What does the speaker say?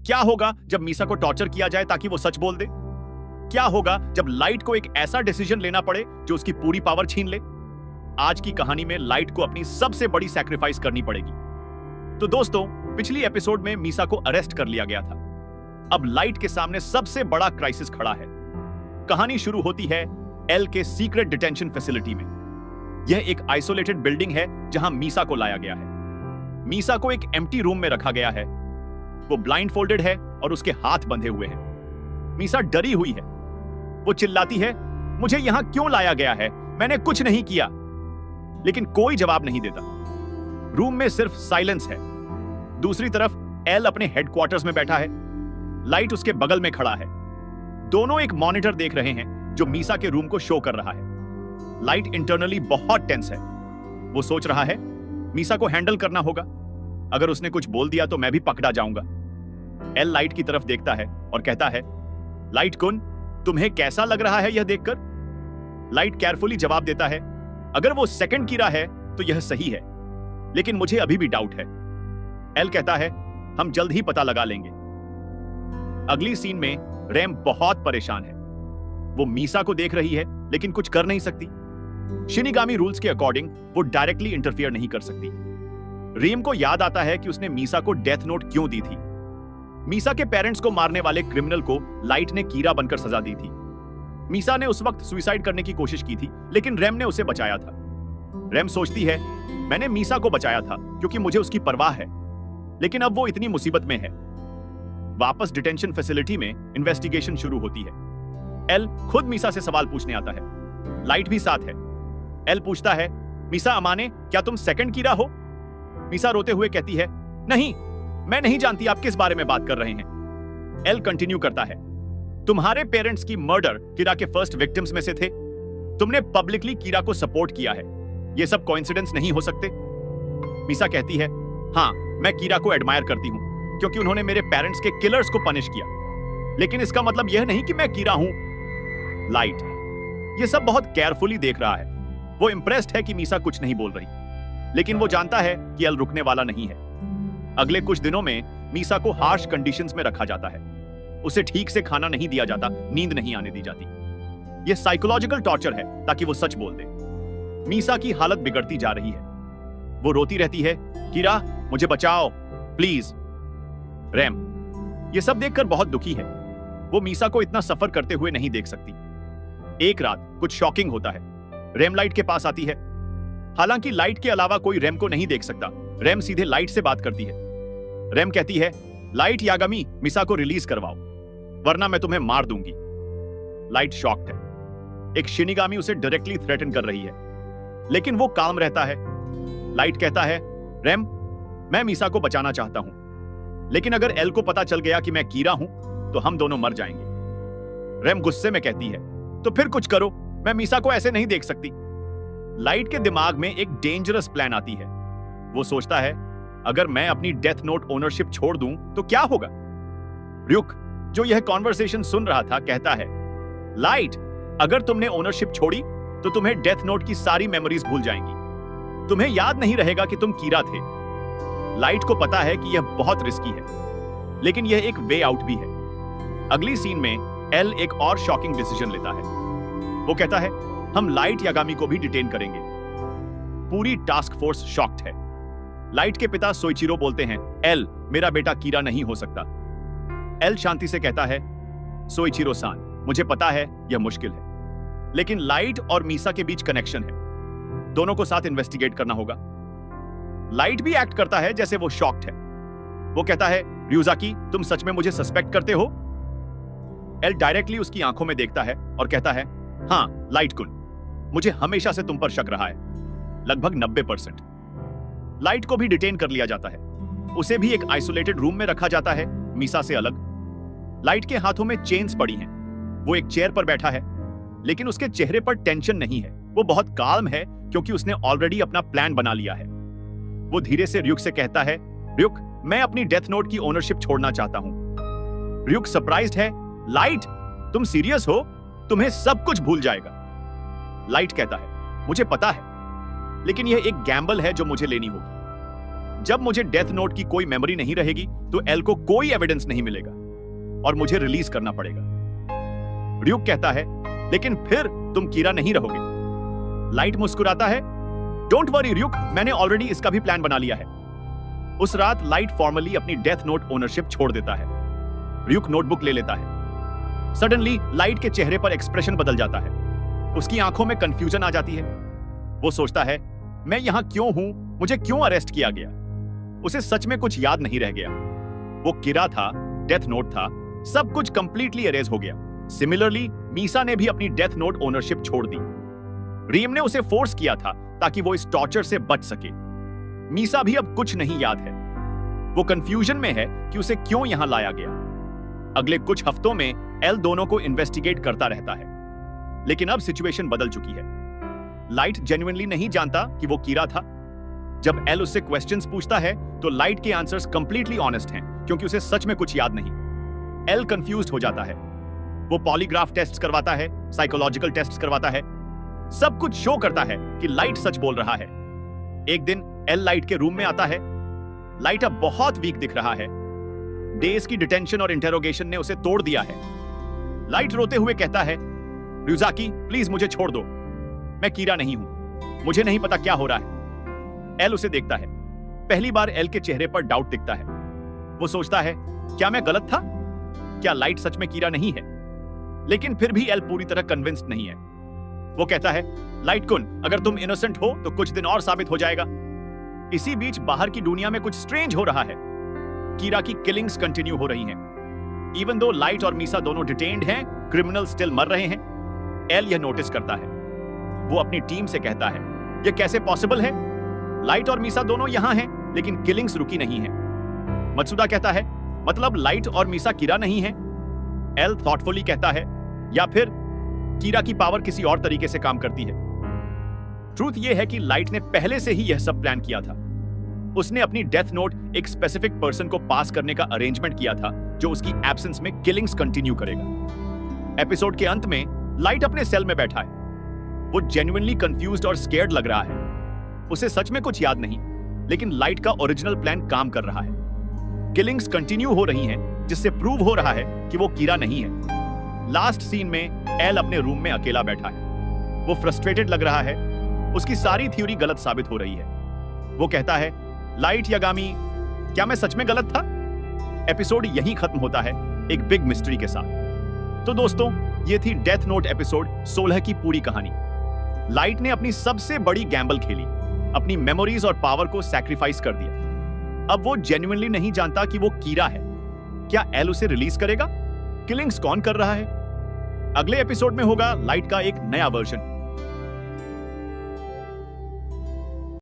क्या होगा जब मीसा को टॉर्चर किया जाए ताकि वो सच बोल दे? क्या होगा जब लाइट को एक ऐसा डिसीजन लेना पड़े जो उसकी पूरी पावर छीन ले? आज की कहानी में लाइट को अपनी सबसे बड़ी सैक्रिफाइस करनी पड़ेगी। तो दोस्तों, पिछली एपिसोड में मीसा को अरेस्ट कर लिया गया था। अब लाइट के सामने सबसे बड़ा क्राइसिस खड़ा है। कहानी शुरू होती है एल के सीक्रेट डिटेंशन फैसिलिटी में। यह एक आइसोलेटेड बिल्डिंग है जहां मीसा को लाया गया है। मीसा को एक एम्प्टी रूम में रखा गया है। वो ब्लाइंड फोल्डेड है और उसके हाथ बंधे हुए हैं। मीसा डरी हुई है। वो चिल्लाती है, मुझे यहां क्यों लाया गया है? मैंने कुछ नहीं किया। लेकिन कोई जवाब नहीं देता। रूम में सिर्फ साइलेंस है। दूसरी तरफ एल अपने हेडक्वार्टर्स में बैठा है। लाइट उसके बगल में खड़ा है। दोनों एक मॉनिटर देख रहे हैं जो मीसा के रूम को शो कर रहा है। लाइट इंटरनली बहुत टेंस है। वो सोच रहा है मीसा को हैंडल करना होगा। अगर उसने कुछ बोल दिया तो मैं भी पकड़ा जाऊंगा। एल लाइट की तरफ देखता है और कहता है, लाइट कुन, तुम्हें कैसा लग रहा है यह देखकर? लाइट केयरफुली जवाब देता है, अगर वो सेकंड कीड़ा है तो यह सही है, लेकिन मुझे अभी भी डाउट है। एल कहता है, हम जल्द ही पता लगा लेंगे। अगली सीन में रैम बहुत परेशान है। वो मीसा को देख रही है लेकिन कुछ कर नहीं सकती। शिनिगामी रूल्स के अकॉर्डिंग वो डायरेक्टली इंटरफियर नहीं कर सकती। रेम को याद आता है कि उसने मीसा को डेथ नोट क्यों दी थी। मीसा के पेरेंट्स को मारने वाले क्रिमिनल को लाइट ने कीड़ा बनकर सजा दी थी। मीसा ने उस वक्त सुसाइड करने की कोशिश की थी, लेकिन रैम ने उसे बचाया था। रैम सोचती है, मैंने मीसा को बचाया था क्योंकि मुझे उसकी परवाह है, लेकिन अब वो इतनी मुसीबत में है। वापस डिटेंशन फैसिलिटी में इन्वेस्टिगेशन शुरू होती है। एल खुद मीसा से सवाल पूछने आता है। लाइट भी साथ है। एल पूछता है, मीसा अमाने, क्या तुम सेकंड कीड़ा हो? मीसा रोते हुए कहती है, नहीं, मैं नहीं जानती आप किस बारे में बात कर रहे हैं। एल कंटिन्यू करता है, तुम्हारे पेरेंट्स की मर्डर कीड़ा के फर्स्ट विक्टिम्स में से थे। तुमने पब्लिकली कीड़ा को सपोर्ट किया है। ये सब कोइंसिडेंस नहीं हो सकते। मीसा कहती है, हाँ, मैं कीड़ा को एडमायर करती हूं क्योंकि उन्होंने मेरे पेरेंट्स के किलर्स को पनिश किया, लेकिन इसका मतलब यह नहीं कि मैं कीड़ा हूं। लाइट ये सब बहुत केयरफुली देख रहा है। वो इंप्रेस्ड है कि मीसा कुछ नहीं बोल रही, लेकिन वो जानता है कि एल रुकने वाला नहीं है। अगले कुछ दिनों में मीसा को हार्श कंडीशंस में रखा जाता है। उसे ठीक से खाना नहीं दिया जाता, नींद नहीं आने दी जाती। यह साइकोलॉजिकल टॉर्चर है ताकि वो सच बोल दे। मीसा की हालत बिगड़ती जा रही है। वो रोती रहती है, कीड़ा मुझे बचाओ प्लीज। रैम ये सब देखकर बहुत दुखी है। वो मीसा को इतना सफर करते हुए नहीं देख सकती। एक रात कुछ शॉकिंग होता है। रैम लाइट के पास आती है। हालांकि लाइट के अलावा कोई रैम को नहीं देख सकता। रैम सीधे लाइट से बात करती है। रैम कहती है, लाइट यागामी, मीसा को रिलीज करवाओ वरना मैं तुम्हें मार दूंगी। लाइट शॉक्ड है। एक शिनिगामी उसे डायरेक्टली थ्रेटन कर रही है, लेकिन वो काम रहता है। लाइट कहता है, रैम, मैं मीसा को बचाना चाहता हूं, लेकिन अगर एल को पता चल गया कि मैं कीड़ा हूं तो हम दोनों मर जाएंगे। रैम गुस्से में कहती है, तो फिर कुछ करो, मैं मीसा को ऐसे नहीं देख सकती। लाइट के दिमाग में एक डेंजरस प्लान आती है। वो सोचता है, अगर मैं अपनी डेथ नोट ओनरशिप छोड़ दूं तो क्या होगा? रुक, जो यह कॉन्वर्सेशन सुन रहा था, कहता है, लाइट, अगर तुमने ओनरशिप छोड़ी तो तुम्हें डेथ नोट की सारी मेमोरीज भूल जाएंगी। तुम्हें याद नहीं रहेगा कि तुम कीड़ा थे। लाइट को पता है कि यह बहुत रिस्की है, लेकिन यह एक वे आउट भी है। अगली सीन में एल एक और शॉकिंग डिसीजन लेता है। वो कहता है, हम लाइट यागामी को भी डिटेन करेंगे। पूरी टास्क फोर्स शॉक्ड है। लाइट के पिता सोइचिरो बोलते हैं, एल, मेरा बेटा कीड़ा नहीं हो सकता। एल शांति से कहता है, सोइचिरो सान, मुझे पता है यह मुश्किल है, लेकिन लाइट और मीसा के बीच कनेक्शन है। दोनों को साथ इन्वेस्टिगेट करना होगा। लाइट भी एक्ट करता है जैसे वो शॉक्ड है। वो कहता है, ryuzaki, तुम सच में मुझे सस्पेक्ट करते हो? एल डायरेक्टली उसकी आंखों में देखता है और कहता है, हाँ लाइट कुन, मुझे हमेशा से तुम पर शक रहा है, लगभग 90%। लाइट को भी डिटेन कर लिया जाता है। उसे भी एक आइसोलेटेड रूम में रखा जाता है, मीसा से अलग। लाइट के हाथों में चेन्स पड़ी हैं। वो एक चेयर पर बैठा है, लेकिन उसके चेहरे पर टेंशन नहीं है। वो बहुत काल्म है क्योंकि उसने ऑलरेडी अपना प्लान बना लिया है। वो धीरे से र्युक से कहता है, र्युक, मैं अपनी डेथ नोट की ओनरशिप छोड़ना चाहता हूं। र्युक सरप्राइज्ड है, लाइट, तुम सीरियस हो? तुम्हें सब कुछ भूल जाएगा। लाइट कहता है, मुझे पता है, लेकिन यह एक गैम्बल है जो मुझे लेनी होगी। जब मुझे डेथ नोट की कोई मेमोरी नहीं रहेगी तो एल को कोई एविडेंस नहीं मिलेगा और मुझे रिलीज करना पड़ेगा। ड्यूक कहता है, लेकिन फिर तुम कीरा नहीं रहोगे। लाइट मुस्कुराता है, डोंट वरी ड्यूक, मैंने ऑलरेडी इसका भी प्लान बना लिया है। उस रात लाइट फॉर्मली अपनी डेथ नोट ओनरशिप छोड़ देता है। ड्यूक नोटबुक ले लेता है। सडनली लाइट के चेहरे पर एक्सप्रेशन बदल जाता है। उसकी आंखों में कंफ्यूजन आ जाती है। वो सोचता है, मैं यहां क्यों हूं, मुझे क्यों अरेस्ट किया गया। उसे सच में कुछ याद नहीं रह गया। वो कीरा था, डेथ नोट था, सब कुछ कंप्लीटली एरेज हो गया। सिमिलरली मीसा ने भी अपनी डेथ नोट ओनरशिप छोड़ दी। रीम ने उसे फोर्स किया था ताकि वो इस टॉर्चर से बच सके। मीसा भी अब कुछ नहीं याद है। वो कंफ्यूजन में है कि उसे क्यों यहां लाया गया। अगले कुछ हफ्तों में एल दोनों को इन्वेस्टिगेट करता रहता है, लेकिन अब सिचुएशन बदल चुकी है। लाइट जेन्युइनली नहीं जानता कि वो कीरा था। जब एल उससे क्वेश्चंस पूछता है तो लाइट के आंसर्स कंप्लीटली ऑनेस्ट हैं, क्योंकि उसे सच में कुछ याद नहीं। एल कंफ्यूज्ड हो जाता है। वो पॉलीग्राफ टेस्ट्स करवाता है, साइकोलॉजिकल टेस्ट्स करवाता है, सब कुछ शो करता है कि लाइट सच बोल रहा है। एक दिन एल लाइट के रूम में आता है। लाइट अब बहुत वीक दिख रहा है। डेज की डिटेंशन और इंटेरोगेशन ने उसे तोड़ दिया है। लाइट रोते हुए कहता है, ryuzaki प्लीज मुझे छोड़ दो, मैं कीरा नहीं हूं, मुझे नहीं पता क्या हो रहा है। एल उसे देखता है। पहली बार एल के चेहरे पर डाउट दिखता है। वो सोचता है, क्या मैं गलत था? क्या लाइट सच में कीरा नहीं है? लेकिन फिर भी एल पूरी तरह कन्विंस्ड नहीं है। वो कहता है, लाइट कुन, अगर तुम इनोसेंट हो तो कुछ दिन और साबित हो जाएगा। इसी बीच बाहर की दुनिया में कुछ स्ट्रेंज हो रहा है। कीरा की किलिंग्स कंटिन्यू हो रही हैं। इवन दो लाइट और मीसा दोनों डिटेन्ड हैं, क्रिमिनल स्टिल मर रहे हैं। एल यह नोटिस करता है। वो अपनी टीम से कहता है, यह कैसे पॉसिबल है? लाइट और मीसा दोनों यहां हैं, लेकिन किलिंग्स रुकी नहीं है। मत्सुदा कहता है, मतलब लाइट और मीसा कीरा नहीं है? एल थॉटफुली कहता है, या फिर कीरा की पावर किसी और तरीके से काम करती है। ट्रूथ यह है कि लाइट ने पहले से ही यह सब प्लान किया था। उसने अपनी डेथ नोट एक स्पेसिफिक पर्सन को पास करने का अरेंजमेंट किया था, जो उसकी एब्सेंस में किलिंग्स कंटिन्यू करेगा। एपिसोड के अंत में लाइट अपने सेल में बैठा है। वो जेन्युइनली कंफ्यूज्ड और स्केर्ड लग रहा है। उसे सच में कुछ याद नहीं, लेकिन लाइट का ओरिजिनल प्लान काम कर रहा है। किलिंग्स कंटिन्यू हो रही हैं, जिससे प्रूव हो रहा है कि वो कीरा नहीं है। लास्ट सीन में एल अपने रूम में अकेला बैठा है। वो फ्रस्ट्रेटेड लग रहा है। उसकी सारी थ्योरी गलत साबित हो रही है। वो कहता है, लाइट यागामी, क्या मैं सच में गलत था? एपिसोड यहीं खत्म होता है, एक बिग मिस्ट्री के साथ। तो दोस्तों, ये थी डेथ नोट एपिसोड 16 की पूरी कहानी। लाइट ने अपनी सबसे बड़ी गैम्बल खेली, अपनी मेमोरीज और पावर को सैक्रिफाइस कर दिया। अब वो जेन्युइनली नहीं जानता कि वो कीरा है। क्या एल उसे रिलीज करेगा? किलिंग्स कौन कर रहा है? अगले एपिसोड में होगा लाइट का एक नया वर्जन।